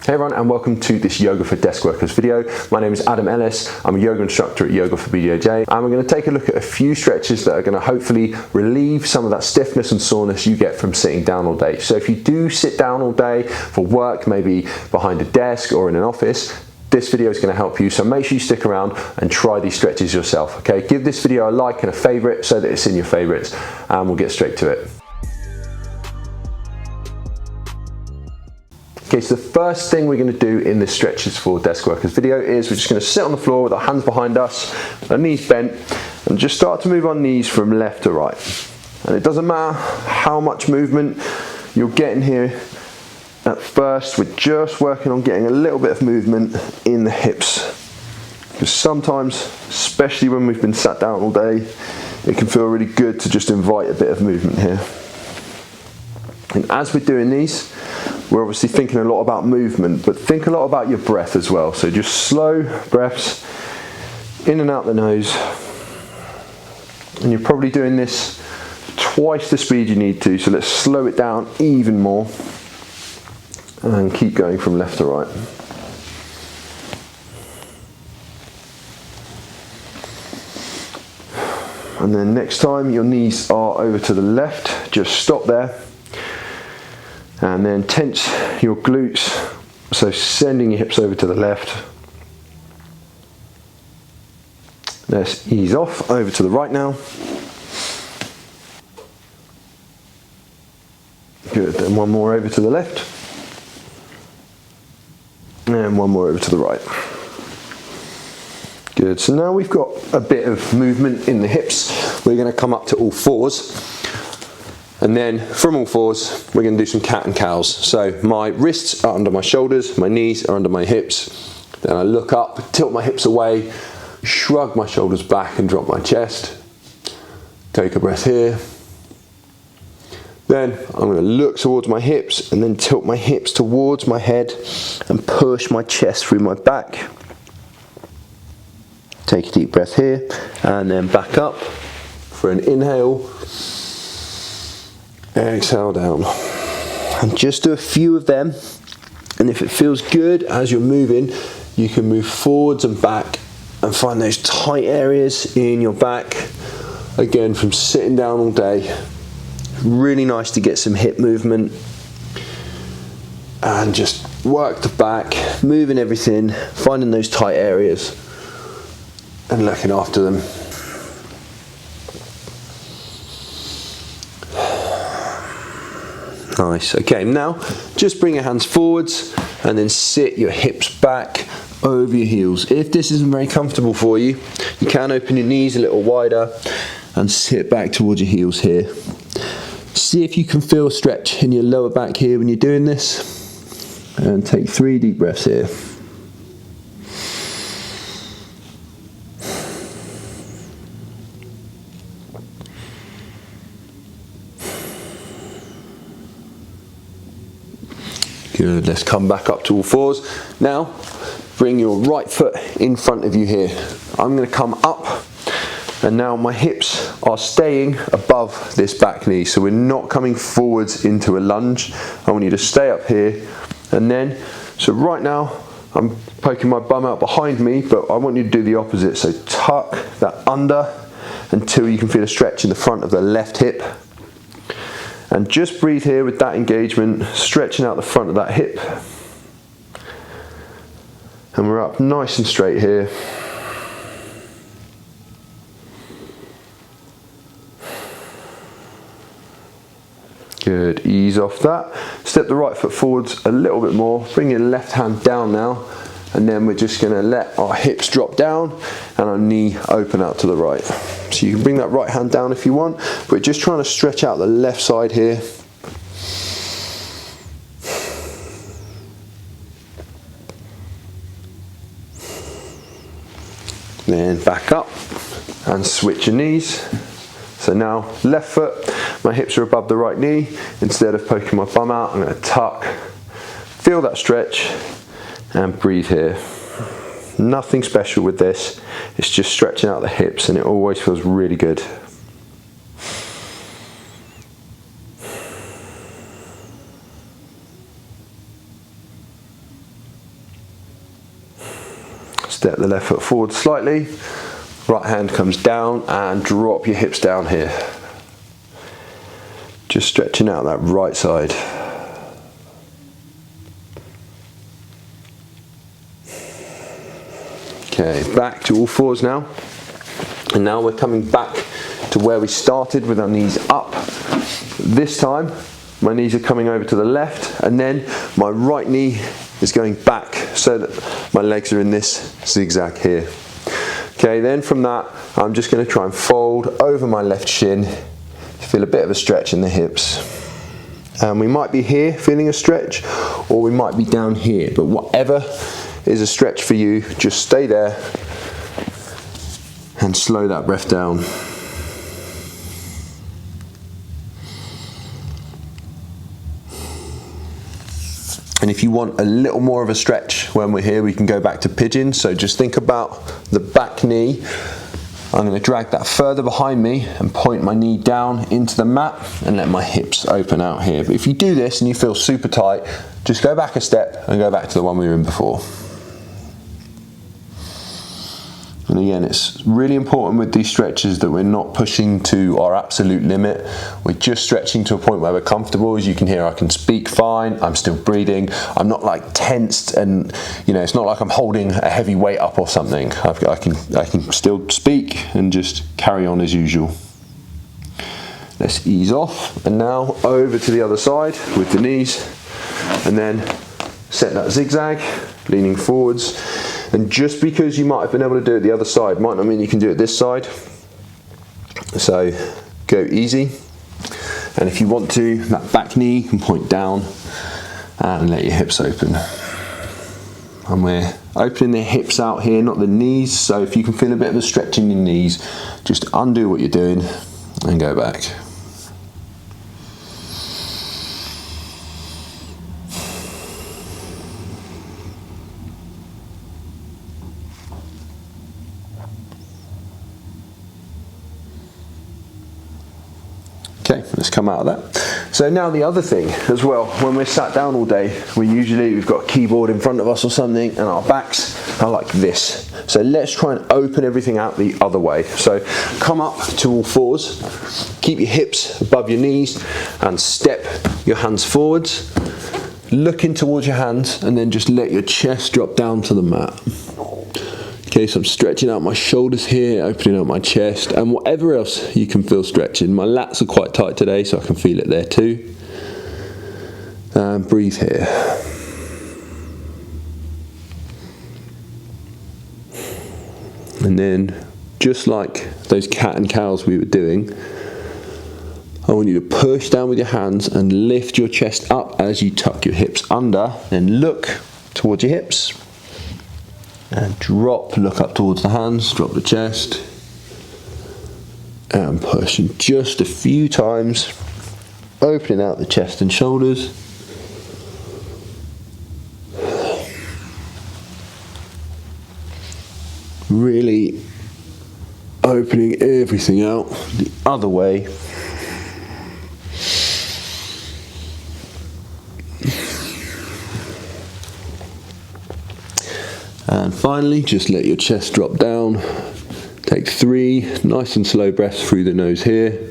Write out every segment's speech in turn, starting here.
Hey everyone, and welcome to this Yoga for Desk Workers video. My name is Adam Ellis. I'm a yoga instructor at Yoga for BJJ, and we're going to take a look at a few stretches that are going to hopefully relieve some of that stiffness and soreness you get from sitting down all day. So if you do sit down all day for work, maybe behind a desk or in an office, this video is going to help you, so make sure you stick around and try these stretches yourself. Okay, give this video a like and a favorite so that it's in your favorites, and we'll get straight to it. Okay, so the first thing we're going to do in this stretches for desk workers video is we're just going to sit on the floor with our hands behind us, our knees bent, and just start to move our knees from left to right. And it doesn't matter how much movement you're getting here at first, we're just working on getting a little bit of movement in the hips. Because sometimes, especially when we've been sat down all day, it can feel really good to just invite a bit of movement here. And as we're doing these, we're obviously thinking a lot about movement, but think a lot about your breath as well. So just slow breaths in and out the nose. And you're probably doing this twice the speed you need to, so let's slow it down even more and keep going from left to right. And then next time your knees are over to the left, just stop there. And then tense your glutes, so sending your hips over to the left. Let's ease off over to the right now. Good, and one more over to the left. And one more over to the right. Good, so now we've got a bit of movement in the hips. We're going to come up to all fours. And then from all fours, we're going to do some cat and cows. So my wrists are under my shoulders, my knees are under my hips. Then I look up, tilt my hips away, shrug my shoulders back and drop my chest. Take a breath here. Then I'm going to look towards my hips and then tilt my hips towards my head and push my chest through my back. Take a deep breath here and then back up for an inhale. Exhale down, and just do a few of them, and if it feels good as you're moving, you can move forwards and back and find those tight areas in your back. Again, from sitting down all day, really nice to get some hip movement and just work the back, moving everything, finding those tight areas and looking after them. Nice. Okay, now just bring your hands forwards and then sit your hips back over your heels. If this isn't very comfortable for you, you can open your knees a little wider and sit back towards your heels here. See if you can feel a stretch in your lower back here when you're doing this. And take 3 deep breaths here. Good, let's come back up to all fours. Now, bring your right foot in front of you here. I'm going to come up, and now my hips are staying above this back knee, so we're not coming forwards into a lunge. I want you to stay up here, and then, so right now, I'm poking my bum out behind me, but I want you to do the opposite. So tuck that under until you can feel a stretch in the front of the left hip. And just breathe here with that engagement, stretching out the front of that hip. And we're up nice and straight here. Good, ease off that. Step the right foot forwards a little bit more. Bring your left hand down now. And then we're just going to let our hips drop down and our knee open out to the right. So you can bring that right hand down if you want, but we're just trying to stretch out the left side here. Then back up and switch your knees. So now left foot, my hips are above the right knee. Instead of poking my bum out, I'm going to tuck, feel that stretch, and breathe here. Nothing special with this, it's just stretching out the hips, and it always feels really good. Step the left foot forward slightly, right hand comes down and drop your hips down here. Just stretching out that right side. Okay, back to all fours now. And now we're coming back to where we started with our knees up. This time, my knees are coming over to the left, and then my right knee is going back so that my legs are in this zigzag here. Okay, then from that, I'm just going to try and fold over my left shin. Feel a bit of a stretch in the hips. And we might be here feeling a stretch, or we might be down here, but whatever is a stretch for you, just stay there and slow that breath down. And if you want a little more of a stretch when we're here, we can go back to pigeon. So just think about the back knee. I'm going to drag that further behind me and point my knee down into the mat and let my hips open out here. But if you do this and you feel super tight, just go back a step and go back to the one we were in before. And again, it's really important with these stretches that we're not pushing to our absolute limit. We're just stretching to a point where we're comfortable. As you can hear, I can speak fine. I'm still breathing. I'm not like tensed, and it's not like I'm holding a heavy weight up or something. I can still speak and just carry on as usual. Let's ease off, and now over to the other side with the knees, and then set that zigzag, leaning forwards. And just because you might have been able to do it the other side might not mean you can do it this side. So go easy. And if you want to, that back knee can point down and let your hips open. And we're opening the hips out here, not the knees. So if you can feel a bit of a stretch in your knees, just undo what you're doing and go back. Okay, let's come out of that. So now the other thing as well, when we're sat down all day, we've got a keyboard in front of us or something, and our backs are like this. So let's try and open everything out the other way. So come up to all fours, keep your hips above your knees, and step your hands forwards. Looking towards your hands, and then just let your chest drop down to the mat. Okay, so I'm stretching out my shoulders here, opening up my chest, and whatever else you can feel stretching. My lats are quite tight today, so I can feel it there too. And breathe here. And then, just like those cat and cows we were doing, I want you to push down with your hands and lift your chest up as you tuck your hips under, then look towards your hips. And drop, look up towards the hands, drop the chest, and push. And just a few times, opening out the chest and shoulders. Really opening everything out the other way. And finally, just let your chest drop down. Take 3 nice and slow breaths through the nose here.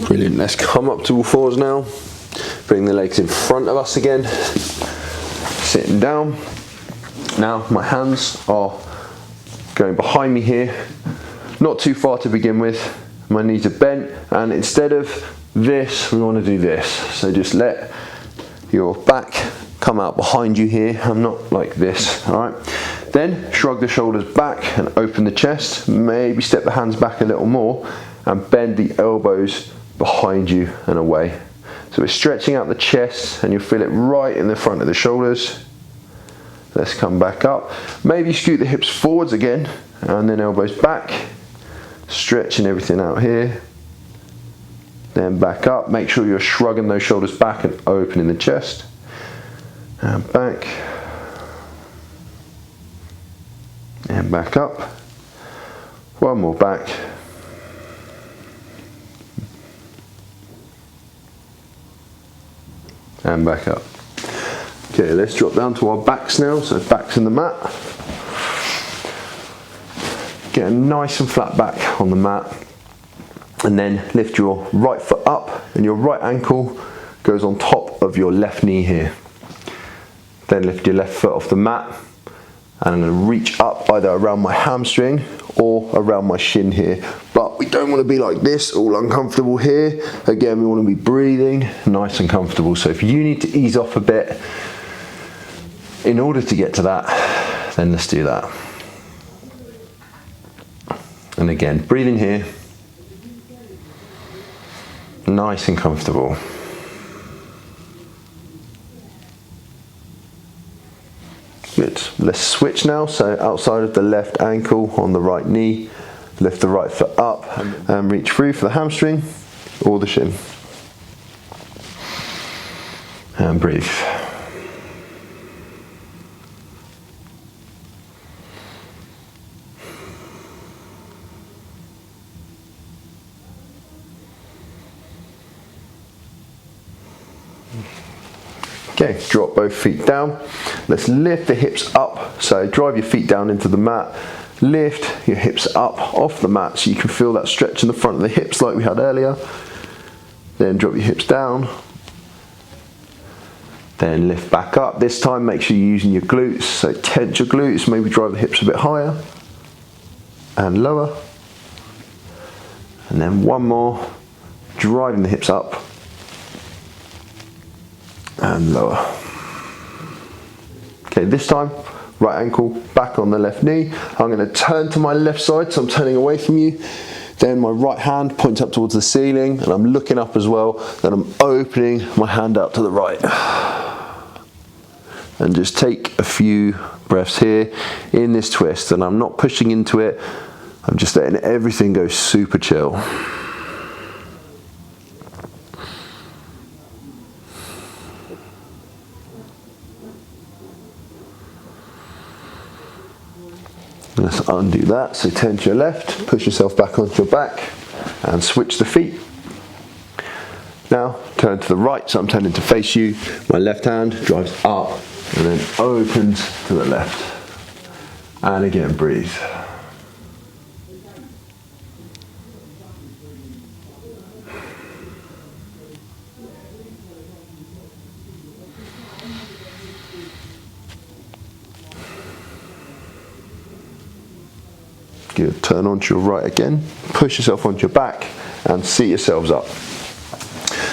Brilliant. Let's come up to all fours now. Bring the legs in front of us again. Sitting down. Now my hands are going behind me here, not too far to begin with. My knees are bent, and instead of this, we want to do this. So just let your back come out behind you here. I'm not like this, all right? Then shrug the shoulders back and open the chest. Maybe step the hands back a little more and bend the elbows behind you and away. So we're stretching out the chest, and you'll feel it right in the front of the shoulders. Let's come back up. Maybe scoot the hips forwards again, and then elbows back. Stretching everything out here. Then back up. Make sure you're shrugging those shoulders back and opening the chest. And back. and back up. One more back. And back up. Okay, let's drop down to our backs now. So backs in the mat. Get a nice and flat back on the mat. And then lift your right foot up and your right ankle goes on top of your left knee here. Then lift your left foot off the mat and I'm going to reach up either around my hamstring or around my shin here. But we don't want to be like this, all uncomfortable here. Again, we want to be breathing nice and comfortable. So if you need to ease off a bit in order to get to that, then let's do that. And again, breathing here, nice and comfortable. Good. Let's switch now. So outside of the left ankle on the right knee, lift the right foot up and reach through for the hamstring or the shin. And breathe. Okay, drop both feet down. Let's lift the hips up. So drive your feet down into the mat. Lift your hips up off the mat so you can feel that stretch in the front of the hips like we had earlier. Then drop your hips down. Then lift back up. This time make sure you're using your glutes. So tense your glutes, maybe drive the hips a bit higher and lower. And then one more, driving the hips up and lower. Okay, this time, right ankle back on the left knee. I'm going to turn to my left side, so I'm turning away from you. Then my right hand points up towards the ceiling, and I'm looking up as well. Then I'm opening my hand out to the right. And just take a few breaths here in this twist, and I'm not pushing into it. I'm just letting everything go super chill. Let's undo that. So turn to your left, push yourself back onto your back and switch the feet. Now turn to the right, so I'm turning to face you. My left hand drives up and then opens to the left. And again, breathe. Good. Turn onto your right again, push yourself onto your back and seat yourselves up.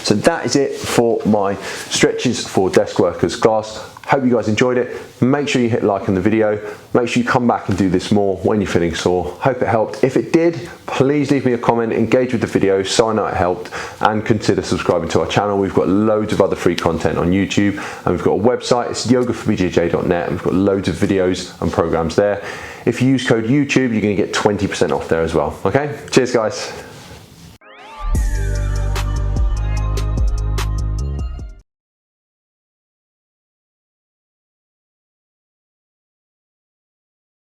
So that is it for my stretches for desk workers class. Hope you guys enjoyed it. Make sure you hit like on the video. Make sure you come back and do this more when you're feeling sore. Hope it helped. If it did, please leave me a comment, engage with the video so I know it helped, and consider subscribing to our channel. We've got loads of other free content on YouTube, and we've got a website, it's yogaforbjj.net, and we've got loads of videos and programs there. If you use code YouTube, you're going to get 20% off there as well. Okay, cheers guys.